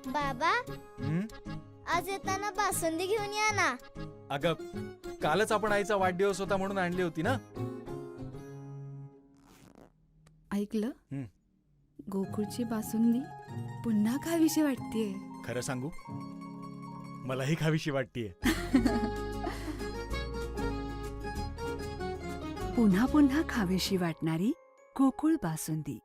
बाबा, आज येताना बासुंदी घेऊन या ना. अगं, कालच आपण आईचा वाढदिवस होता म्हणून आणली होती ना. ऐकलं, गोकुळची बासुंदी पुन्हा खावीशी वाटतेय. खरं सांगू, मलाही खावीशी वाटतेय. पुन्हा पुन्हा खावीशी वाटणारी गोकुळ बासुंदी.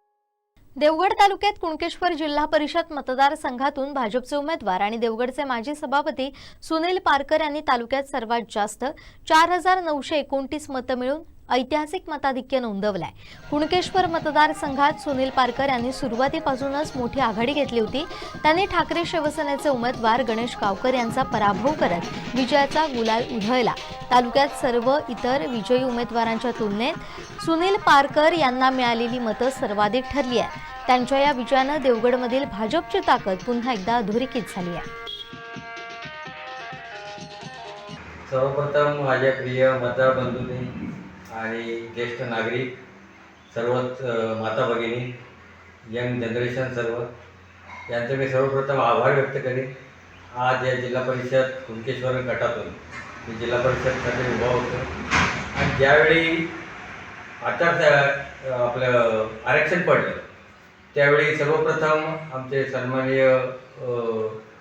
देवगड तालुक्यात कुणकेश्वर जिल्हा परिषद मतदारसंघातून भाजपचे उमेदवार आणि देवगडचे माजी सभापती सुनील पारकर यांनी तालुक्यात सर्वात जास्त 4929 मतं मिळून ऐतिहासिक मताधिक्य नोंदवलाय. कुणकेश्वर मतदारसंघात सुनील पारकर यांनी सुरुवातीपासूनच मोठी आघाडी घेतली होती. त्यांनी ठाकरे शिवसेनेचे उमेदवार गणेश गावकर यांचा पराभव करत विजयाचा गुलाल उधळला. तालुक्यात सर्व इतर विजयी उमेदवारांच्या तुलनेत सुनील पारकर यांना मिळालेली मतं सर्वाधिक ठरली आहेत. त्यांच्या या विजयानं देवगडमधील भाजपची ताकद पुन्हा एकदा अधोरेखित झाली आहे. सर्वप्रथम माझ्या प्रिय मतदार बंधूंनी आणि ज्येष्ठ नागरिक, सर्वच माता भगिनी, यंग जनरेशन सर्व यांचे मी सर्वप्रथम आभार व्यक्त करेन. आज या जिल्हा परिषद कुणकेश्वर गटातून मी जिल्हा परिषदसाठी उभा होतो आणि ज्यावेळी आपलं आरक्षण पडलं त्यावेळी सर्वप्रथम आमचे सन्माननीय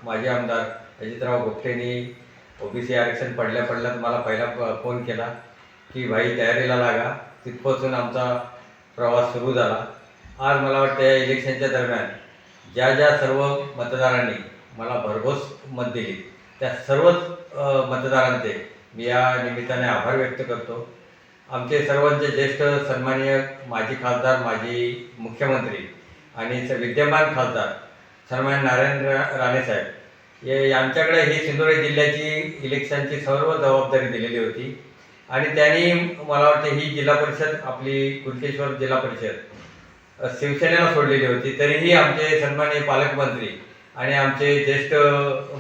माजी आमदार अजितराव गोपटेंनी ओबीसी आरक्षण पडल्यात मला पहिला फोन केला की भाई तयारीला लागा. तिथपासून आमचा प्रवास सुरू झाला. आज मला वाटतं या इलेक्शनच्या दरम्यान ज्या सर्व मतदारांनी मला भरघोस मत दिली त्या सर्वच मतदारांचे मी या निमित्ताने आभार व्यक्त करतो. आमचे सर्वांचे ज्येष्ठ सन्माननीय माजी खासदार, माजी मुख्यमंत्री आणि विद्यमान खासदार सन्माननीय नारायण राणेसाहेब यांच्याकडे ही सिंधुदुर्ग जिल्ह्याची इलेक्शनची सर्व जबाबदारी दिलेली होती आणि त्यांनी मला वाटते ही जिल्हा परिषद आपली कुणकेश्वर जिल्हा परिषद शिवसेनेला सोडलेली होती. तरीही आमचे सन्माननीय पालकमंत्री आणि आमचे ज्येष्ठ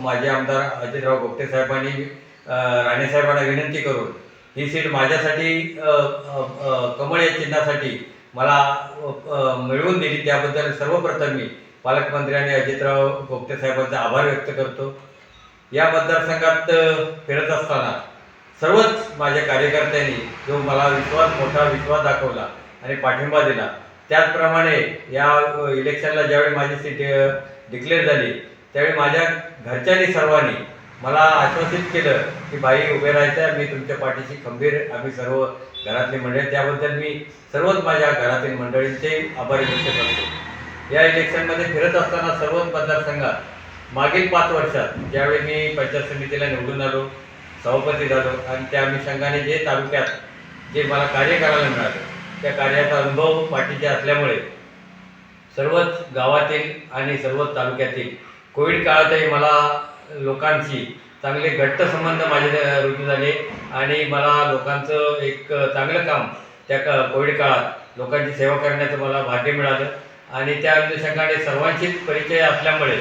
माजी आमदार अजितराव गोपटे साहेबांनी राणेसाहेबांना विनंती करून ही सीट माझ्यासाठी कमळ या चिन्हासाठी मला मिळवून दिली. त्याबद्दल सर्वप्रथम मी पालकमंत्री आणि अजितराव गोपटे साहेबांचा आभार व्यक्त करतो. या मतदारसंघात फिरत असताना सर्वच माझ्या कार्यकर्त्यांनी जो मला मोठा विश्वास दाखवला आणि पाठिंबा दिला, त्याचप्रमाणे या इलेक्शनला ज्यावेळी माझी सीट डिक्लेअर झाली त्यावेळी माझ्या घरच्यांनी सर्वांनी मला आश्वासित केलं की भाई उभे राहायचं, मी तुमच्या पाठीशी खंबीर, आम्ही सर्व घरातली मंडळी. त्याबद्दल मी सर्वच माझ्या घरातील मंडळींचे आभार व्यक्त करतो. या इलेक्शनमध्ये फिरत असताना सर्वच मतदारसंघात मागील 5 वर्षात ज्यावेळी मी पंचायत समितीला निवडून आलो, सभापती झालो आणि त्या अनुषंगाने जे तालुक्यात जे मला कार्य करायला मिळालं त्या कार्याचा अनुभव पाठीचे असल्यामुळे सर्वच गावातील आणि सर्वच तालुक्यातील कोविड काळातही मला लोकांशी चांगले घट्ट संबंध माझे रुजू झाले आणि मला लोकांचं एक चांगलं काम त्या कोविड काळात लोकांची सेवा करण्याचं मला भाग्य मिळालं आणि त्या अनुषंगाने सर्वांशीच परिचय असल्यामुळे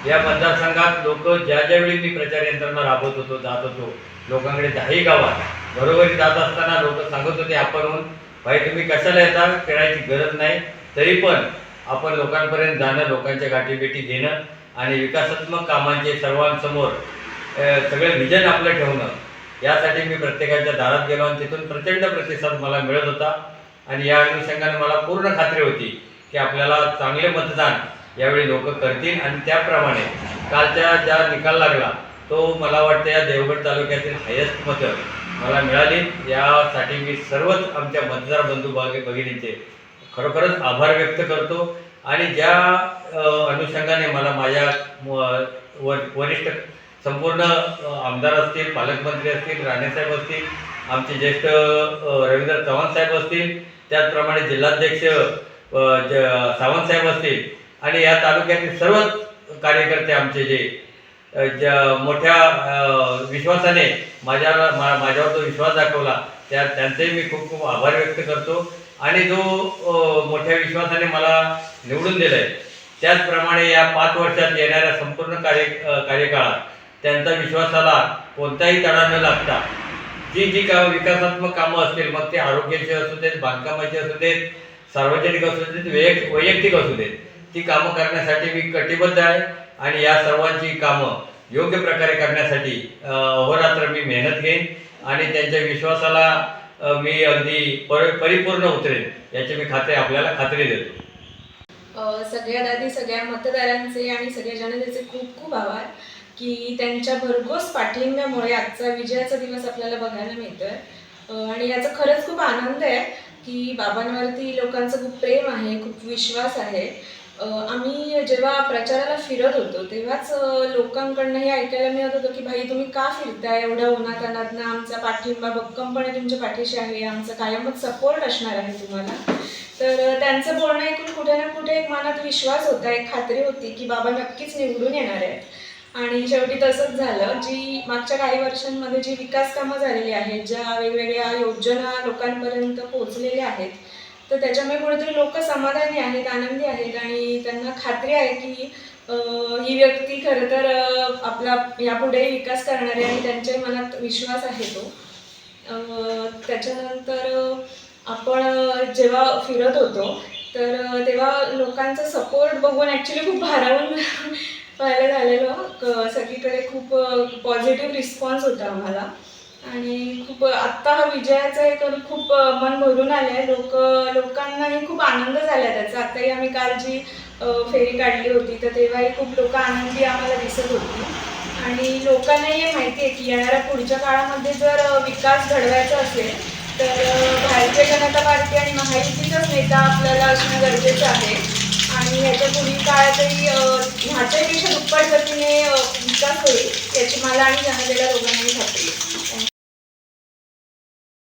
या मतदारसंघात लोक ज्यावेळी मी प्रचार यंत्रणा राबवत होतो, जात होतो लोकांकडे 10ही गावात घरोघरी जात असताना लोक सांगत होते आपणहून भाई तुम्ही कशाला येता, खेळायची गरज नाही, तरी पण आपण लोकांपर्यंत जाणं, लोकांच्या गाठीभेटी घेणं आणि विकासात्मक कामांचे सर्वांसमोर सगळे विजन आपलं ठेवणं यासाठी मी प्रत्येकाच्या दारात गेलो आणि तिथून प्रचंड प्रतिसाद मला मिळत होता आणि या अनुषंगाने मला पूर्ण खात्री होती की आपल्याला चांगले मतदान यावेळी लोक करतील आणि त्याप्रमाणे कालच्या ज्या निकाल लागला तो मला वाटतं या देवगड तालुक्यातील हायेस्ट मतं मला मिळाली. यासाठी मी सर्वच आमच्या मतदार बंधू भगिनींचे खरोखरच आभार व्यक्त करतो आणि ज्या अनुषंगाने मला माझ्या वरिष्ठ संपूर्ण आमदार असतील, पालकमंत्री असतील, राणेसाहेब असतील, आमचे ज्येष्ठ रवींद्र चव्हाण साहेब असतील, त्याचप्रमाणे जिल्हाध्यक्ष सावंत साहेब असतील आणि या तालुक्यातील सर्वच कार्यकर्ते आमचे जे मोठ्या विश्वासाने माझ्यावर जो विश्वास दाखवला त्यांचेही मी खूप खूप आभार व्यक्त करतो आणि जो मोठ्या विश्वासाने मला निवडून दिलं आहे त्याचप्रमाणे या 5 वर्षात येणाऱ्या संपूर्ण कार्यकाळात त्यांचा विश्वासाला कोणताही तडा न लागता जी विकासात्मक कामं असतील, मग ते आरोग्याचे असू देत, बांधकामाचे असू देत, सार्वजनिक असू देत, वैयक्तिक असू देत, ती कामं करण्यासाठी मी कटिबद्ध आहे आणि या सर्वांची कामं योग्य प्रकारे करण्यासाठी अहोरात्र मी मेहनत घेईन आणि त्यांच्या विश्वासाला मी अगदी परिपूर्ण उतरेन याची मी आपल्याला खात्री देतो. सगळ्यात आधी सगळ्या मतदारांचे आणि सगळ्या जनतेचे खूप खूप आभार की त्यांच्या भरघोस पाठिंब्यामुळे आजचा विजयाचा दिवस आपल्याला बघायला मिळतोय आणि याचा खरंच खूप आनंद आहे की बाबांवरती लोकांचं खूप प्रेम आहे, खूप विश्वास आहे. आम्ही जेव्हा प्रचाराला फिरत होतो तेव्हाच लोकांकडनं हे ऐकायला मिळत होतं की भाई तुम्ही का फिरताय एवढ्या उन्हातान्हातनं, आमचा पाठिंबा भक्कमपणे तुमच्या पाठीशी आहे, आमचा कायमच सपोर्ट असणार आहे तुम्हाला. तर त्यांचं बोलणं ऐकून कुठे ना कुठे एक मनात विश्वास होता, एक खात्री होती की बाबा नक्कीच निवडून येणार आहेत आणि शेवटी तसंच झालं. जी मागच्या काही वर्षांमध्ये जी विकास कामं झालेली आहेत, ज्या वेगवेगळ्या योजना लोकांपर्यंत पोहोचलेल्या आहेत, तर त्याच्यामुळे कुठेतरी लोक समाधानी आहेत, आनंदी आहेत आणि त्यांना खात्री आहे की ही व्यक्ती खरं तर आपला यापुढे विकास करणार आहे आणि त्यांच्या मनात विश्वास आहे तो. त्याच्यानंतर आपण जेव्हा फिरत होतो तर तेव्हा लोकांचा सपोर्ट बघून ॲक्च्युली खूप भारावून व्हायला झालेलं. सगळीकडे खूप पॉझिटिव्ह रिस्पॉन्स होता आम्हाला आणि खूप आत्ता हा विजयाचा एक खूप मन भरून आलं आहे. लोकांनाही खूप आनंद झाला त्याचा. आत्ताही आम्ही काल जी फेरी काढली होती तर तेव्हाही खूप लोक आनंदी आम्हाला दिसत होती आणि लोकांनाही हे माहिती आहे की येणाऱ्या पुढच्या काळामध्ये जर विकास घडवायचा असेल तर भारतीय जनता पार्टी आणि महायुतीचाच नेता आपल्याला असणं गरजेचं आहे आणि याच्या पुढील काळातही ह्याच्यापेक्षा दुप्पट गतीने विकास होईल याची मला आणि जनतेला दोघांनाही खात्री आहे.